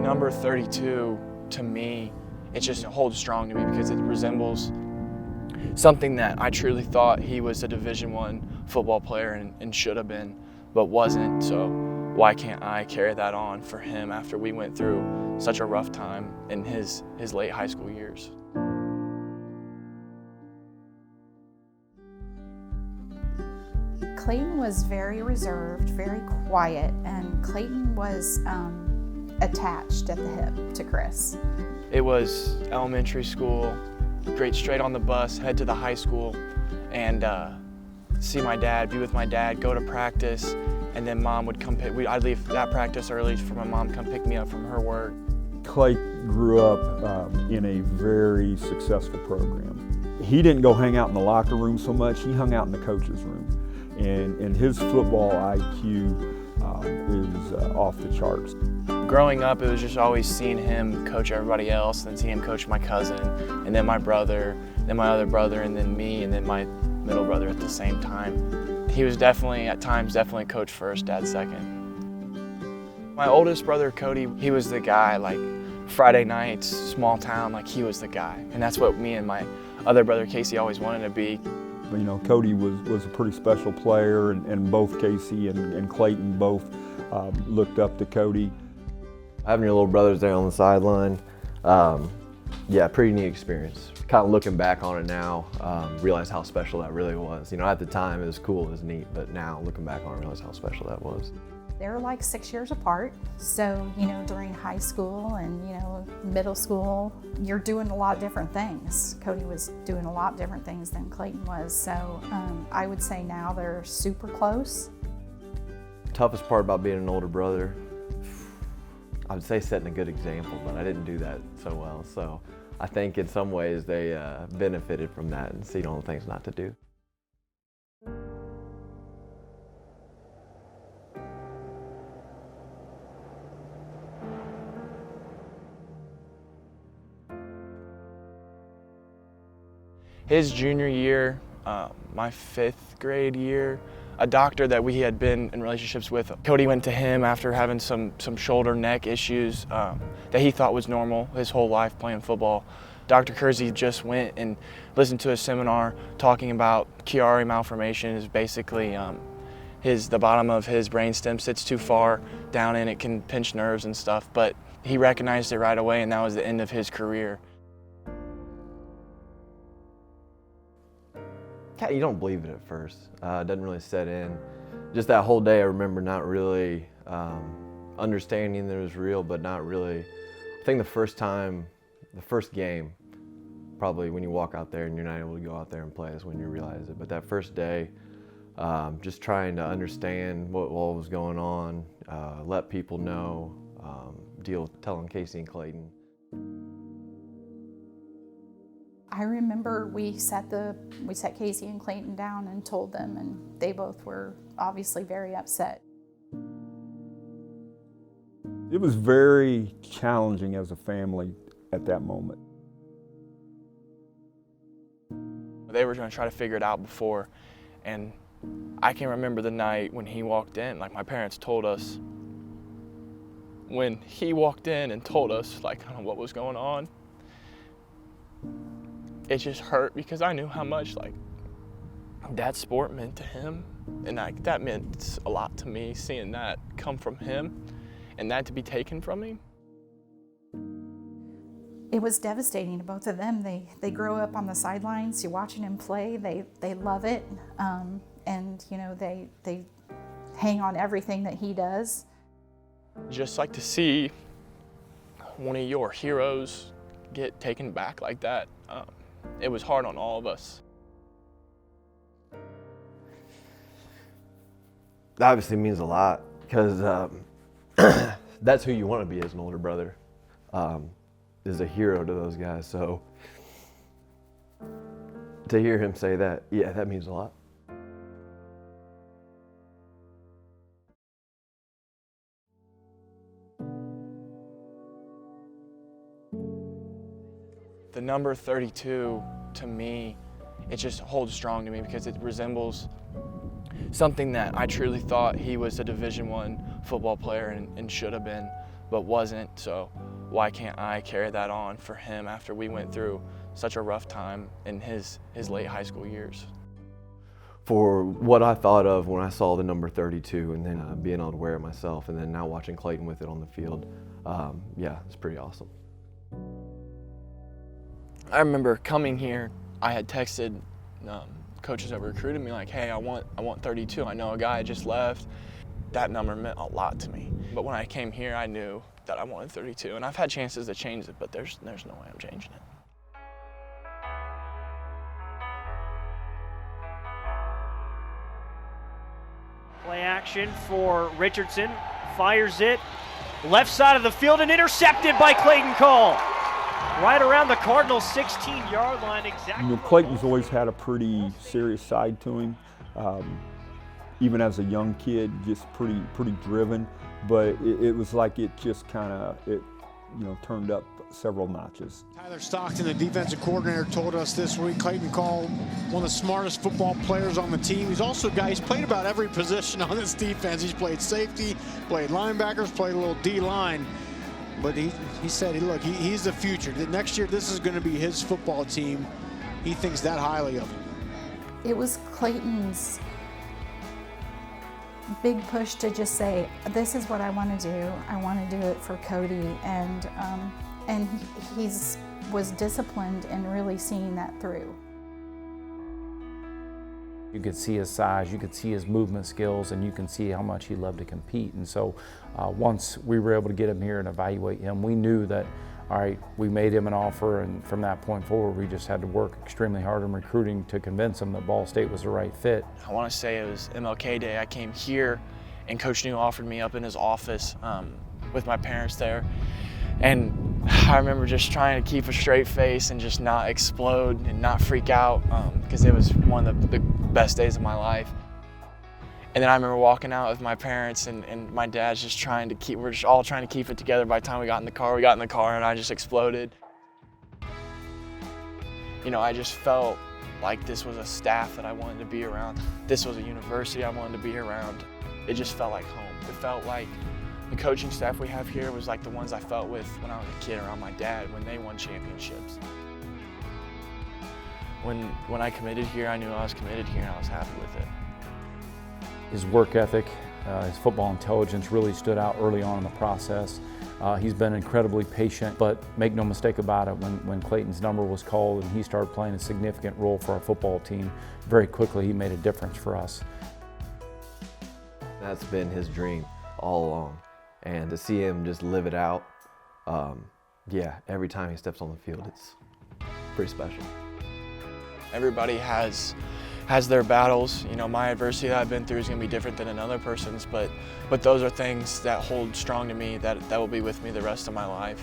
number 32, to me, it just holds strong to me because it resembles something that I truly thought he was a Division I football player and should have been, but wasn't. So why can't I carry that on for him after we went through such a rough time in his late high school years? Clayton was very reserved, very quiet, and Clayton was attached at the hip to Chris. It was elementary school, straight on the bus, head to the high school, and see my dad, be with my dad, go to practice, and then mom would come I'd leave that practice early for my mom to come pick me up from her work. Clay grew up in a very successful program. He didn't go hang out in the locker room so much, he hung out in the coach's room. And his football IQ is off the charts. Growing up, it was just always seeing him coach everybody else, then seeing him coach my cousin, and then my brother, then my other brother, and then me, and then my middle brother at the same time. He was definitely, at times, coach first, dad second. My oldest brother, Cody, he was the guy, like Friday nights, small town, like he was the guy. And that's what me and my other brother, Casey, always wanted to be. You know, Cody was a pretty special player, and both Casey and Clayton both looked up to Cody. Having your little brothers there on the sideline, yeah, pretty neat experience. Kind of looking back on it now, realize how special that really was. You know, at the time it was cool, it was neat, but now looking back on it, realize how special that was. They're like 6 years apart, so, you know, during high school and, you know, middle school, you're doing a lot of different things. Cody was doing a lot different things than Clayton was, so I would say now they're super close. Toughest part about being an older brother, I would say setting a good example, but I didn't do that so well. So I think in some ways they benefited from that and seeing all the things not to do. His junior year, my 5th grade year, a doctor that we had been in relationships with, Cody went to him after having some shoulder neck issues that he thought was normal his whole life playing football. Dr. Kersey just went and listened to a seminar talking about Chiari malformation. Is basically the bottom of his brainstem sits too far down and it can pinch nerves and stuff, but he recognized it right away and that was the end of his career. You don't believe it at first. It doesn't really set in. Just that whole day I remember not really understanding that it was real, but not really. I think the first game, probably when you walk out there and you're not able to go out there and play is when you realize it. But that first day, just trying to understand what was going on, let people know, telling Casey and Clayton. I remember we sat Casey and Clayton down and told them, and they both were obviously very upset. It was very challenging as a family at that moment. They were going to try to figure it out before, and I can remember the night when he walked in, like my parents told us, when he walked in and told us like kind of what was going on, it just hurt because I knew how much like that sport meant to him, and that meant a lot to me, seeing that come from him and that to be taken from me. It was devastating to both of them. They grow up on the sidelines, you're watching him play, they love it, and you know they hang on everything that he does. Just like to see one of your heroes get taken back like that. It was hard on all of us. That obviously means a lot because that's who you want to be as an older brother, is a hero to those guys. So to hear him say that, yeah, that means a lot. The number 32, to me, it just holds strong to me because it resembles something that I truly thought he was a Division I football player and should have been, but wasn't. So why can't I carry that on for him after we went through such a rough time in his late high school years? For what I thought of when I saw the number 32 and then being able to wear it myself, and then now watching Clayton with it on the field, yeah, it's pretty awesome. I remember coming here, I had texted coaches that recruited me like, hey, I want 32. I know a guy just left. That number meant a lot to me. But when I came here, I knew that I wanted 32. And I've had chances to change it, but there's no way I'm changing it. Play action for Richardson, fires it, left side of the field and intercepted by Clayton Coll. Right around the Cardinals' 16-yard line, exactly. You know, Clayton's always had a pretty serious side to him. Even as a young kid, just pretty driven. But it was like it just kind of turned up several notches. Tyler Stockton, the defensive coordinator, told us this week Clayton Coll, one of the smartest football players on the team. He's also a guy, he's played about every position on this defense. He's played safety, played linebackers, played a little D-line. But he said, look, he's the future. Next year, this is going to be his football team. He thinks that highly of him. It was Clayton's big push to just say, this is what I want to do. I want to do it for Cody. And he was disciplined in really seeing that through. You could see his size, you could see his movement skills, and you can see how much he loved to compete. And so once we were able to get him here and evaluate him, we knew that, all right, we made him an offer, and from that point forward, we just had to work extremely hard in recruiting to convince him that Ball State was the right fit. I want to say it was MLK Day. I came here, and Coach New offered me up in his office with my parents there. And I remember just trying to keep a straight face and just not explode and not freak out because it was one of the best days of my life. And then I remember walking out with my parents and my dad's just we're just all trying to keep it together. By the time we got in the car and I just exploded. You know, I just felt like this was a staff that I wanted to be around. This was a university I wanted to be around. It just felt like home. It felt like the coaching staff we have here was like the ones I felt with when I was a kid around my dad when they won championships. When I committed here, I knew I was committed here and I was happy with it. His work ethic, his football intelligence really stood out early on in the process. He's been incredibly patient, but make no mistake about it, when Clayton's number was called and he started playing a significant role for our football team, very quickly he made a difference for us. That's been his dream all along. And to see him just live it out, yeah, every time he steps on the field, it's pretty special. Everybody has their battles. You know, my adversity that I've been through is going to be different than another person's, but those are things that hold strong to me that will be with me the rest of my life.